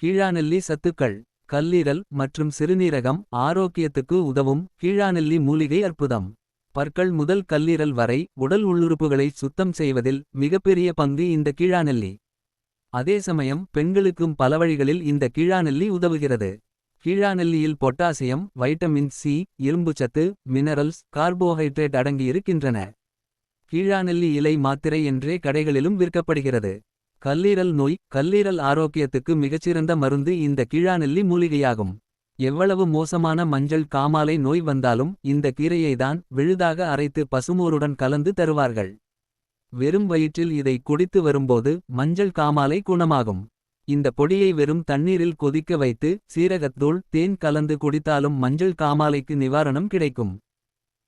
கீழாநெல்லி சத்துக்கள். கல்லீரல் மற்றும் சிறுநீரகம் ஆரோக்கியத்துக்கு உதவும் கீழாநெல்லி மூலிகை அற்புதம். பற்கள் முதல் கல்லீரல் வரை உடல் உள்ளுறுப்புகளை சுத்தம் செய்வதில் மிகப்பெரிய பங்கு இந்த கீழாநெல்லி. அதே சமயம் பெண்களுக்கும் பலவழிகளில் இந்த கீழாநெல்லி உதவுகிறது. கீழாநெல்லியில் பொட்டாசியம், வைட்டமின் சி, இரும்புச்சத்து, மினரல்ஸ், கார்போஹைட்ரேட் அடங்கியிருக்கின்றன. கீழாநெல்லி இலை மாத்திரை என்றே கடைகளிலும் விற்கப்படுகிறது. கல்லீரல் நோய். கல்லீரல் ஆரோக்கியத்துக்கு மிகச்சிறந்த மருந்து இந்த கீழாநெல்லி மூலிகையாகும். எவ்வளவு மோசமான மஞ்சள் காமாலை நோய் வந்தாலும் இந்த கீரையைதான் விழுதாக அரைத்து பசுமோருடன் கலந்து தருவார்கள். வெறும் வயிற்றில் இதை குடித்து வரும்போது மஞ்சள் காமாலை குணமாகும். இந்த பொடியை வெறும் தண்ணீரில் கொதிக்க வைத்து சீரகத்தூள் தேன் கலந்து குடித்தாலும் மஞ்சள் காமாலைக்கு நிவாரணம் கிடைக்கும்.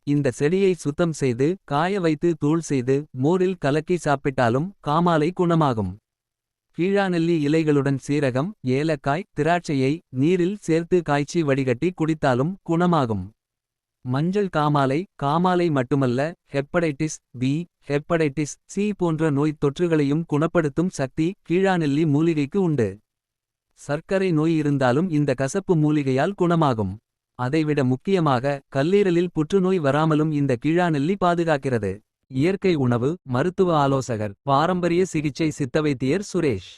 இந்த செடியை சுத்தம் செய்து காய வைத்து தூள் செய்து மோரில் கலக்கி சாப்பிட்டாலும் காமாலை குணமாகும். கீழாநெல்லி இலைகளுடன் சீரகம், ஏலக்காய், திராட்சையை நீரில் சேர்த்து காய்ச்சி வடிகட்டி குடித்தாலும் குணமாகும். மஞ்சள் காமாலை. காமாலை மட்டுமல்ல, ஹெப்படைட்டிஸ் பி, ஹெப்படைட்டிஸ் சி போன்ற நோய் தொற்றுகளையும் குணப்படுத்தும் சக்தி கீழாநெல்லி மூலிகைக்கு உண்டு. சர்க்கரை நோய் இருந்தாலும் இந்த கசப்பு மூலிகையால் குணமாகும். அதைவிட முக்கியமாக கல்லீரலில் புற்றுநோய் வராமலும் இந்த கீழாநெல்லி பாதுகாக்கிறது. இயற்கை உணவு மருத்துவ ஆலோசகர் பாரம்பரிய சிகிச்சை சித்தவைத்தியர் சுரேஷ்.